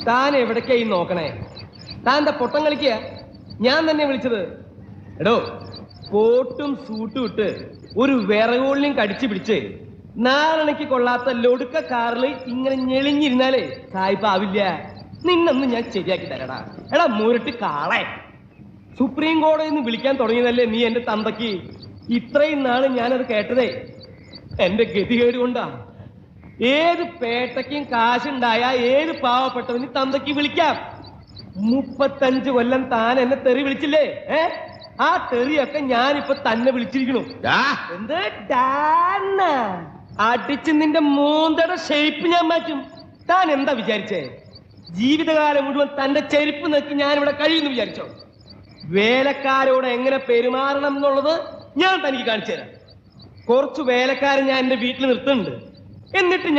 താൻ എവിടേക്കായി നോക്കണേ? താൻ എന്താ പൊട്ടം കളിക്കുക? ഞാൻ തന്നെ വിളിച്ചത്. എടോ, കോട്ടും സൂട്ടും ഇട്ട് ഒരു വിറകുള്ളിയും കടിച്ചു പിടിച്ച് നാരണയ്ക്ക് കൊള്ളാത്ത ലൊടുക്ക കാറിൽ ഇങ്ങനെ ഞെളിഞ്ഞിരുന്നാലേ സായിപ്പാവില്ല. നിന്നൊന്ന് ഞാൻ ശരിയാക്കി തരടാ. എടാ മുരട്ട് കാളെ, സുപ്രീം കോടതിയിൽ നിന്ന് വിളിക്കാൻ തുടങ്ങിയതല്ലേ നീ എന്റെ തന്തയ്ക്ക്? ഇത്രയും നാള് ഞാനത് കേട്ടതേ എന്റെ ഗതികേട് കൊണ്ടാ. ഏത് പേട്ടയ്ക്കും കാശുണ്ടായ ഏത് പാവപ്പെട്ടവന് തന്തയ്ക്ക് വിളിക്കാം. 35 കൊല്ലം താൻ എന്നെ തെറി വിളിച്ചില്ലേ? ആ തെറിയൊക്കെ ഞാനിപ്പൊ തന്നെ വിളിച്ചിരിക്കണു. എന്ത് അടിച്ച് നിന്റെ മൂന്തയുടെ ഷേപ്പ് ഞാൻ മാറ്റും. താൻ എന്താ വിചാരിച്ചേ? ജീവിതകാലം മുഴുവൻ തന്റെ ചെരുപ്പ് നോക്കി ഞാനിവിടെ കഴിയുന്നു വിചാരിച്ചോ? വേലക്കാരോട് എങ്ങനെ പെരുമാറണം എന്നുള്ളത് ഞാൻ തനിക്ക് കാണിച്ചു തരാം. കുറച്ച് വേലക്കാരെ ഞാൻ എന്റെ വീട്ടിൽ നിർത്തുന്നുണ്ട്. എന്നിട്ട്